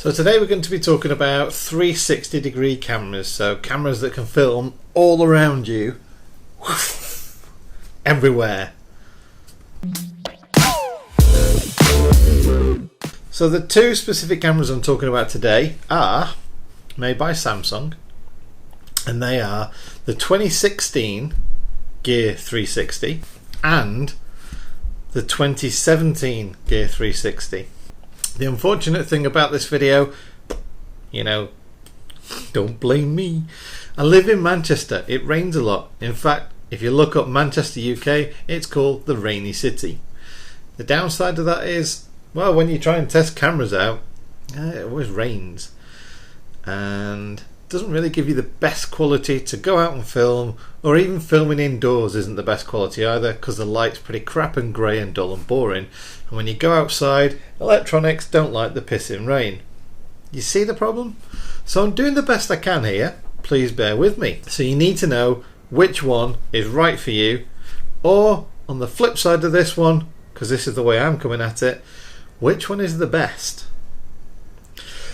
So today we're going to be talking about 360-degree cameras, so cameras that can film all around you, everywhere. So the two specific cameras I'm talking about today are made by Samsung, and they are the 2016 Gear 360 and the 2017 Gear 360. The unfortunate thing about this video, don't blame me. I live in Manchester. It rains a lot. In fact, if you look up Manchester, UK, it's called the rainy city. The downside of that is, well, when you try and test cameras out, it always rains. And doesn't really give you the best quality to go out and film, or even filming indoors isn't the best quality either, because the light's pretty crap and grey and dull and boring, and when you go outside, electronics don't like the pissing rain. You see the problem? So I'm doing the best I can here, please bear with me. So you need to know which one is right for you, or on the flip side of this one, because this is the way I'm coming at it, which one is the best.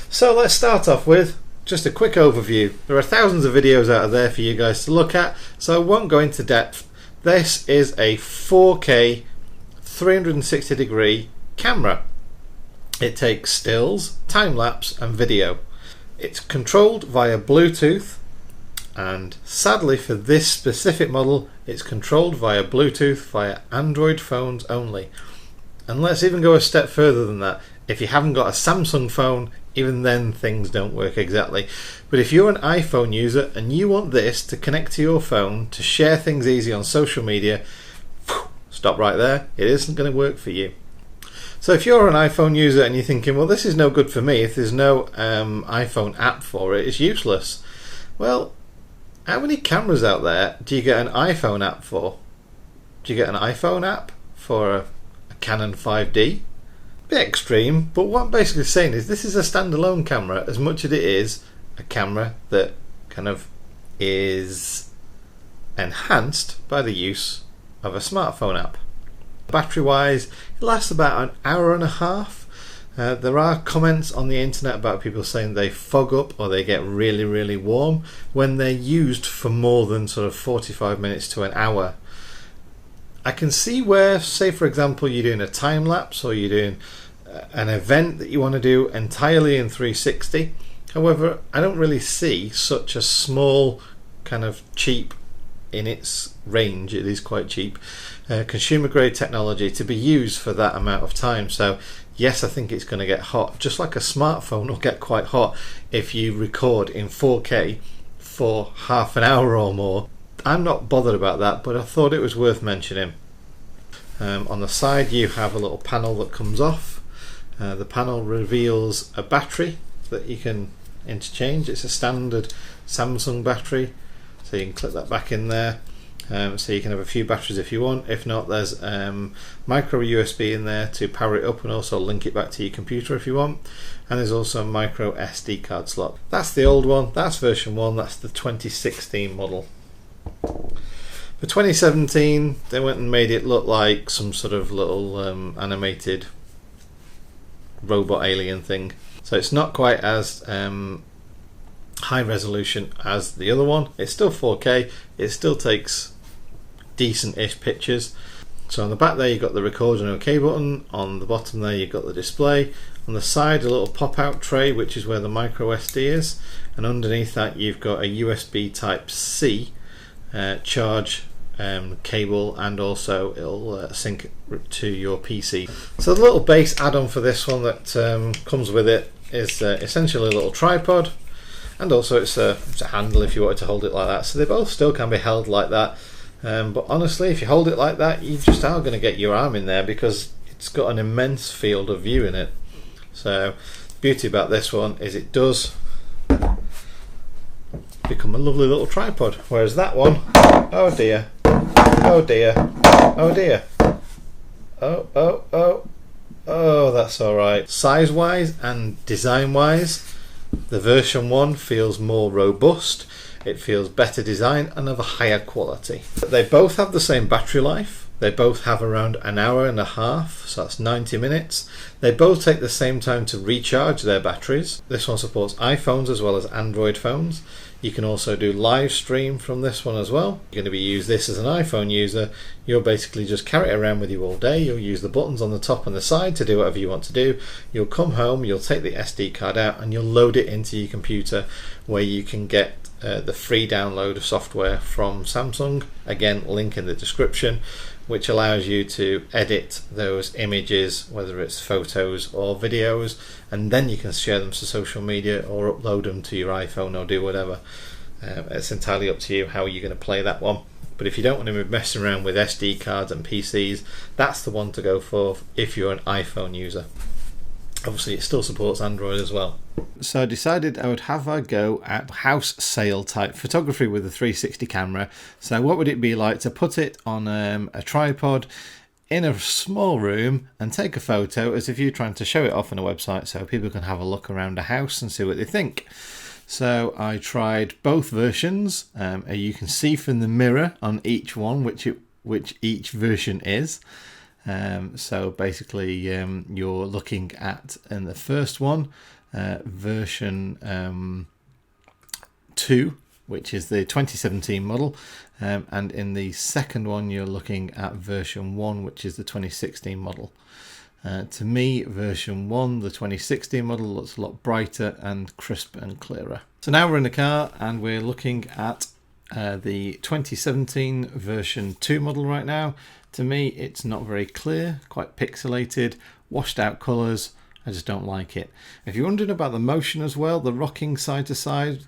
So let's start off with just a quick overview. There are thousands of videos out there for you guys to look at, so I won't go into depth. This is a 4K 360 degree camera. It takes stills, time-lapse and video. It's controlled via Bluetooth, and sadly for this specific model it's controlled via Bluetooth via Android phones only. And let's even go a step further than that. If you haven't got a Samsung phone, even then things don't work exactly. But if you're an iPhone user and you want this to connect to your phone to share things easy on social media, stop right there. It isn't going to work for you. So if you're an iPhone user and you're thinking, well, this is no good for me, if there's no iPhone app for it, it's useless. Well, how many cameras out there do you get an iPhone app for? Do you get an iPhone app for a Canon 5D? Bit extreme, but what I'm basically saying is this is a standalone camera as much as it is a camera that kind of is enhanced by the use of a smartphone app. Battery wise, it lasts about an hour and a half. There are comments on the internet about people saying they fog up or they get really warm when they're used for more than sort of 45 minutes to an hour. I can see where, say for example, you're doing a time lapse or you're doing an event that you want to do entirely in 360. However, I don't really see such a small, kind of cheap, in its range, it is quite cheap, consumer grade technology to be used for that amount of time. So yes, I think it's going to get hot, just like a smartphone will get quite hot if you record in 4K for half an hour or more. I'm not bothered about that, but I thought it was worth mentioning. On the side you have a little panel that comes off. The panel reveals a battery that you can interchange. It's a standard Samsung battery, so you can clip that back in there. So you can have a few batteries if you want. If not, there's micro USB in there to power it up and also link it back to your computer if you want. And there's also a micro SD card slot. That's the old one, that's version 1, that's the 2016 model. For 2017 they went and made it look like some sort of little animated robot alien thing, so it's not quite as high resolution as the other one. It's still 4K, it still takes decent-ish pictures. So on the back there you've got the record and OK button, on the bottom there you've got the display, on the side a little pop-out tray which is where the micro SD is, and underneath that you've got a USB type C charge cable, and also it'll sync to your PC. So the little base add-on for this one that comes with it is essentially a little tripod, and also it's a handle if you wanted to hold it like that. So they both still can be held like that, but honestly if you hold it like that you just are going to get your arm in there because it's got an immense field of view in it. So the beauty about this one is it does become a lovely little tripod, whereas that one, oh dear, oh dear, oh dear, oh that's alright. Size wise and design wise, the version 1 feels more robust, it feels better design and of a higher quality. They both have the same battery life, They both have around an hour and a half, so that's 90 minutes. They both take the same time to recharge their batteries. This one supports iPhones as well as Android phones. You can also do live stream from this one as well. You're going to be use this as an iPhone user. You'll basically just carry it around with you all day. You'll use the buttons on the top and the side to do whatever you want to do. You'll come home, you'll take the SD card out and you'll load it into your computer, where you can get the free download of software from Samsung. Again, link in the description, which allows you to edit those images, whether it's photos or videos, and then you can share them to social media or upload them to your iPhone or do whatever. It's entirely up to you how you're going to play that one. But if you don't want to be messing around with SD cards and PCs, that's the one to go for if you're an iPhone user. Obviously it still supports Android as well. So I decided I would have a go at house sale type photography with a 360 camera. So what would it be like to put it on a tripod in a small room and take a photo as if you're trying to show it off on a website so people can have a look around a house and see what they think. So I tried both versions. You can see from the mirror on each one which each version is. So basically you're looking at, in the first one, version 2, which is the 2017 model, and in the second one you're looking at version 1, which is the 2016 model. To me, version 1, the 2016 model, looks a lot brighter and crisp and clearer. So now we're in the car and we're looking at the 2017 version 2 model right now. To me, it's not very clear, quite pixelated, washed out colours. I just don't like it. If you're wondering about the motion as well, the rocking side to side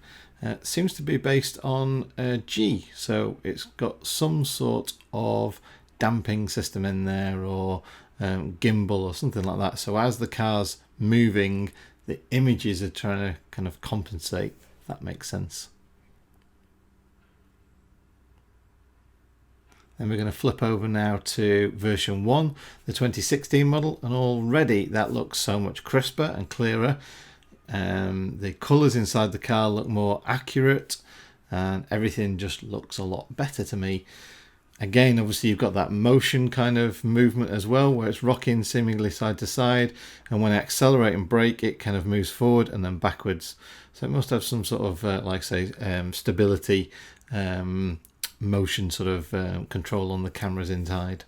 seems to be based on G. So it's got some sort of damping system in there, or gimbal or something like that. So as the car's moving, the images are trying to kind of compensate, if that makes sense. And we're going to flip over now to version 1, the 2016 model, and already that looks so much crisper and clearer. The colours inside the car look more accurate and everything just looks a lot better to me. Again, obviously you've got that motion kind of movement as well, where it's rocking seemingly side to side, and when I accelerate and brake it kind of moves forward and then backwards. So it must have some sort of like say stability motion sort of control on the cameras inside.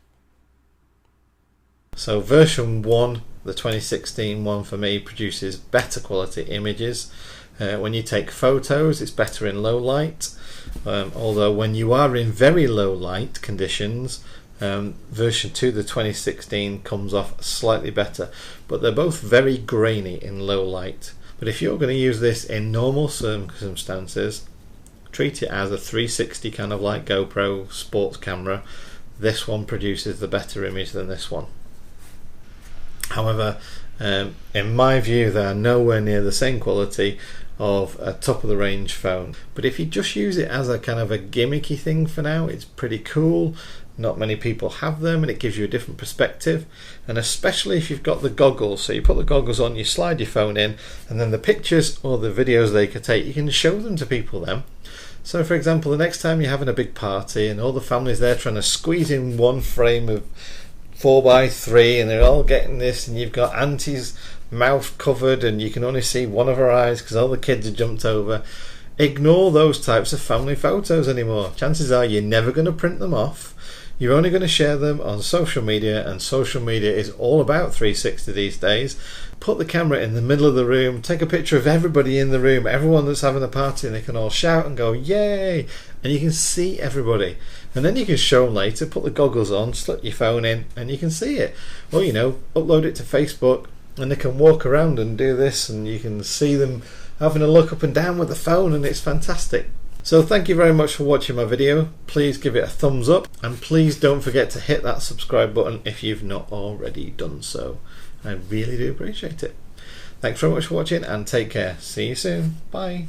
So version 1, the 2016 one, for me produces better quality images. When you take photos, it's better in low light, although when you are in very low light conditions, version 2, the 2016, comes off slightly better, but they're both very grainy in low light. But if you're going to use this in normal circumstances, treat it as a 360 kind of like GoPro sports camera. This one produces the better image than this one. However, in my view, they are nowhere near the same quality of a top of the range phone. But if you just use it as a kind of a gimmicky thing for now, it's pretty cool. Not many people have them and it gives you a different perspective, and especially if you've got the goggles. So you put the goggles on, you slide your phone in, and then the pictures or the videos they could take, you can show them to people then. So for example, the next time you're having a big party and all the family's there trying to squeeze in one frame of 4x3 and they're all getting this, and you've got Auntie's mouth covered and you can only see one of her eyes because all the kids have jumped over. Ignore those types of family photos anymore. Chances are you're never going to print them off. You're only going to share them on social media, and social media is all about 360 these days. Put the camera in the middle of the room, take a picture of everybody in the room, everyone that's having a party, and they can all shout and go yay, and you can see everybody. And then you can show them later, put the goggles on, slip your phone in, and you can see it. Or, you know, upload it to Facebook and they can walk around and do this, and you can see them having a look up and down with the phone, and it's fantastic. So thank you very much for watching my video. Please give it a thumbs up, and please don't forget to hit that subscribe button if you've not already done so. I really do appreciate it. Thanks very much for watching and take care. See you soon. Bye.